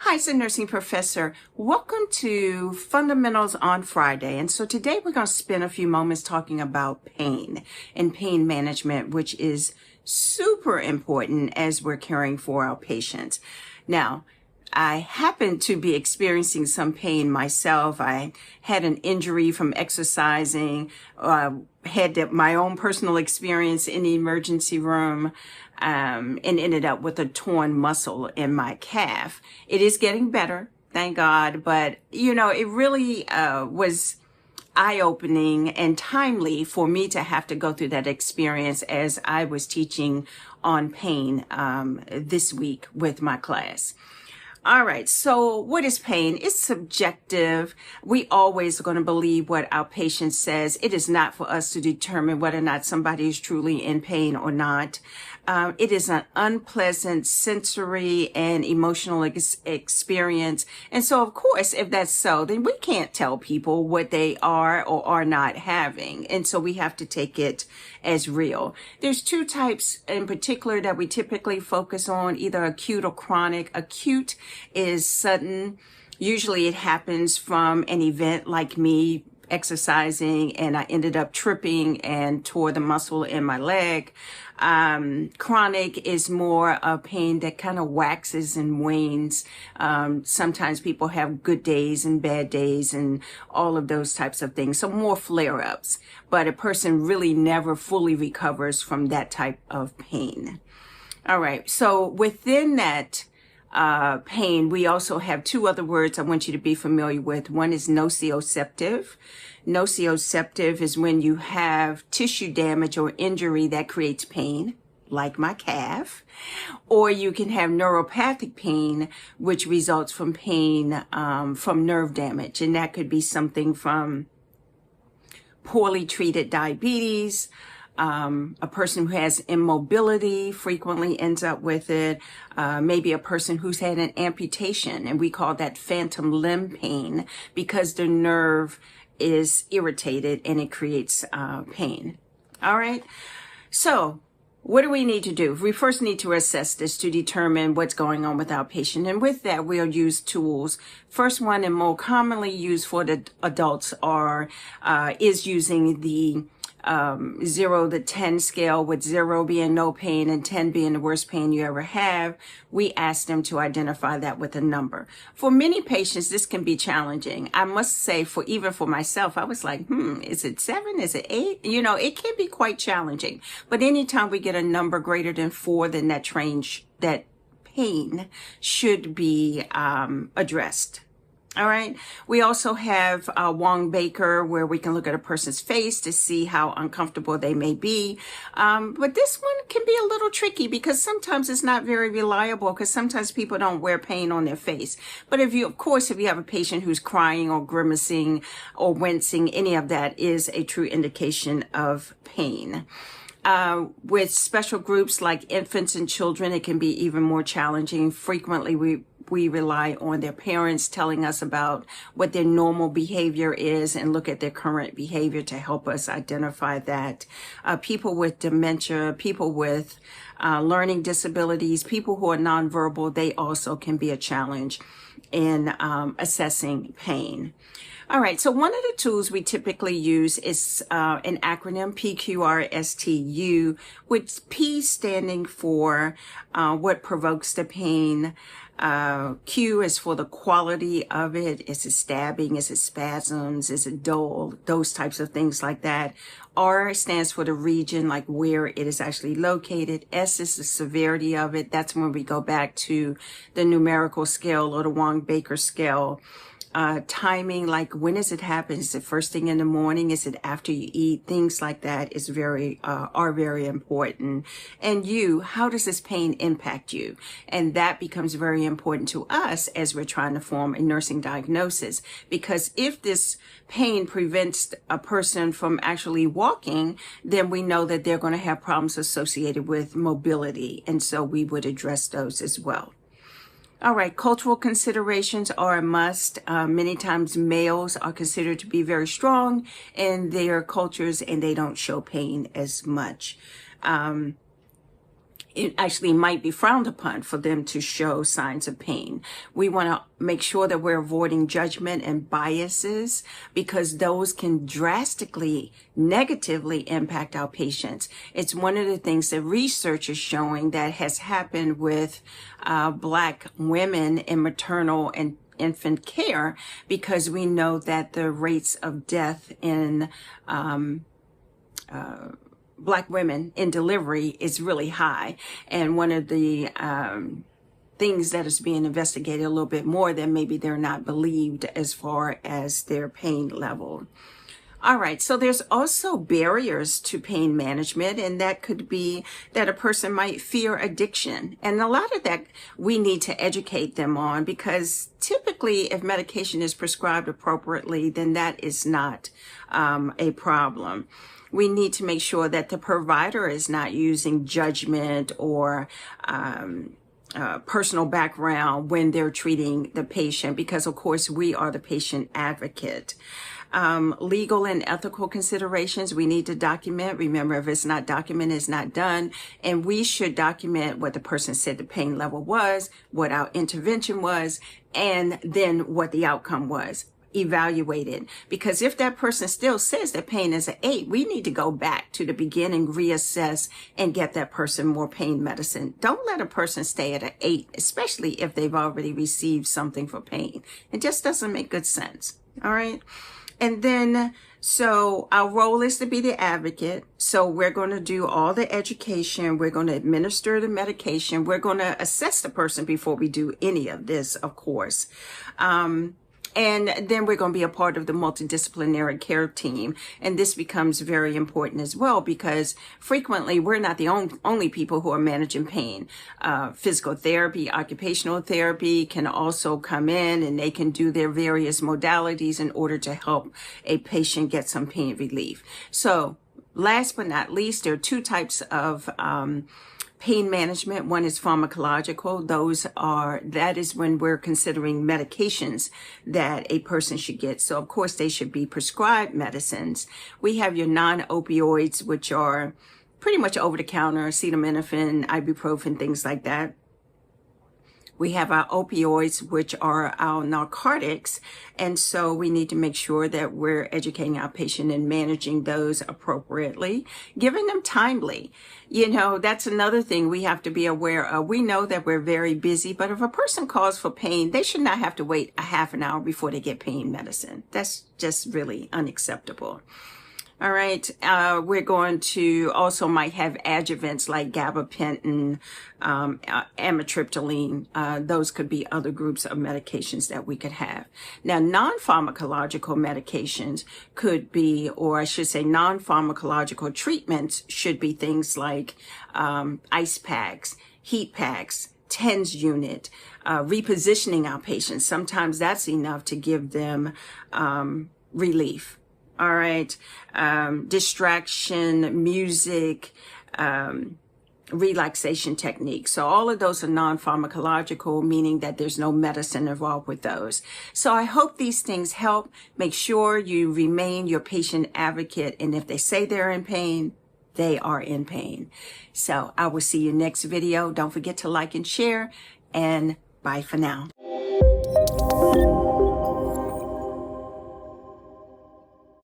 Hi, it's the nursing professor. Welcome to Fundamentals on Friday. And so today we're going to spend a few moments talking about pain and pain management, which is super important as we're caring for our patients. Now, I happen to be experiencing some pain myself. I had an injury from exercising, had my own personal experience in the emergency room, and ended up with a torn muscle in my calf. It is getting better, thank God, but it really was eye-opening and timely for me to have to go through that experience as I was teaching on pain this week with my class. All right, so what is pain? It's subjective. We always are going to believe what our patient says. It is not for us to determine whether or not somebody is truly in pain or not. It is an unpleasant sensory and emotional experience. And so, of course, if that's so, then we can't tell people what they are or are not having. And so we have to take it as real. There's two types in particular that we typically focus on, either acute or chronic. Acute is sudden. Usually it happens from an event like me exercising and I ended up tripping and tore the muscle in my leg. Chronic is more a pain that kind of waxes and wanes. Sometimes people have good days and bad days and all of those types of things. So more flare-ups, but a person really never fully recovers from that type of pain. All right. So within that pain, we also have two other words I want you to be familiar with. One is nociceptive. Nociceptive is when you have tissue damage or injury that creates pain, like my calf, or you can have neuropathic pain, which results from pain from nerve damage. And that could be something from poorly treated diabetes. A person who has immobility frequently ends up with it. Maybe a person who's had an amputation, and we call that phantom limb pain because the nerve is irritated and it creates pain. All right. So what do we need to do? We first need to assess this to determine what's going on with our patient. And with that, we'll use tools. First one and more commonly used for the adults is using the 0 to 10 scale, with 0 being no pain and 10 being the worst pain you ever have. We ask them to identify that with a number. For many patients, this can be challenging. I must say, even for myself, I was like, is it 7? Is it 8? It can be quite challenging. But anytime we get a number greater than 4, then that pain should be addressed. All right. We also have Wong Baker, where we can look at a person's face to see how uncomfortable they may be. But this one can be a little tricky because sometimes it's not very reliable, because sometimes people don't wear pain on their face. But if you have a patient who's crying or grimacing or wincing, any of that is a true indication of pain. With special groups like infants and children, it can be even more challenging. Frequently, we rely on their parents telling us about what their normal behavior is and look at their current behavior to help us identify that. People with dementia, people with learning disabilities, people who are nonverbal, they also can be a challenge in assessing pain. All right, so one of the tools we typically use is an acronym, PQRSTU, with P standing for what provokes the pain. Q is for the quality of it. Is it stabbing? Is it spasms? Is it dull? Those types of things like that. R stands for the region, like where it is actually located. S is the severity of it. That's when we go back to the numerical scale or the Wong-Baker scale. Timing, like when does it happen? Is it first thing in the morning? Is it after you eat? Things like that are very important. And how does this pain impact you? And that becomes very important to us as we're trying to form a nursing diagnosis, because if this pain prevents a person from actually walking, then we know that they're going to have problems associated with mobility. And so we would address those as well. All right, cultural considerations are a must. Many times males are considered to be very strong in their cultures and they don't show pain as much. it actually might be frowned upon for them to show signs of pain. We want to make sure that we're avoiding judgment and biases, because those can drastically negatively impact our patients. It's one of the things that research is showing that has happened with Black women in maternal and infant care, because we know that the rates of death in Black women in delivery is really high. And one of the things that is being investigated a little bit more, that maybe they're not believed as far as their pain level. All right, so there's also barriers to pain management, and that could be that a person might fear addiction. And a lot of that we need to educate them on, because typically if medication is prescribed appropriately, then that is not a problem. We need to make sure that the provider is not using judgment or personal background when they're treating the patient, because of course we are the patient advocate. Legal and ethical considerations we need to document. Remember, if it's not documented, it's not done. And we should document what the person said the pain level was, what our intervention was, and then what the outcome was. Evaluated. Because if that person still says that pain is an 8, we need to go back to the beginning, reassess, and get that person more pain medicine. Don't let a person stay at an 8, especially if they've already received something for pain. It just doesn't make good sense. All right. And then, so our role is to be the advocate. So we're going to do all the education. We're going to administer the medication. We're going to assess the person before we do any of this, of course. And then we're going to be a part of the multidisciplinary care team. And this becomes very important as well, because frequently we're not the only people who are managing pain. Physical therapy, occupational therapy can also come in, and they can do their various modalities in order to help a patient get some pain relief. So last but not least, there are 2 types of pain management. One is pharmacological. That is when we're considering medications that a person should get. So of course they should be prescribed medicines. We have your non-opioids, which are pretty much over the counter, acetaminophen, ibuprofen, things like that. We have our opioids, which are our narcotics. And so we need to make sure that we're educating our patient and managing those appropriately, giving them timely. You know, that's another thing we have to be aware of. We know that we're very busy, but if a person calls for pain, they should not have to wait a half an hour before they get pain medicine. That's just really unacceptable. All right. We're going to also might have adjuvants like gabapentin, amitriptyline. Those could be other groups of medications that we could have. Now, non-pharmacological medications could be, or I should say non-pharmacological treatments should be things like ice packs, heat packs, TENS unit, repositioning our patients. Sometimes that's enough to give them relief. All right. Distraction, music, relaxation techniques. So all of those are non-pharmacological, meaning that there's no medicine involved with those. So I hope these things help. Make sure you remain your patient advocate. And if they say they're in pain, they are in pain. So I will see you next video. Don't forget to like and share, and bye for now.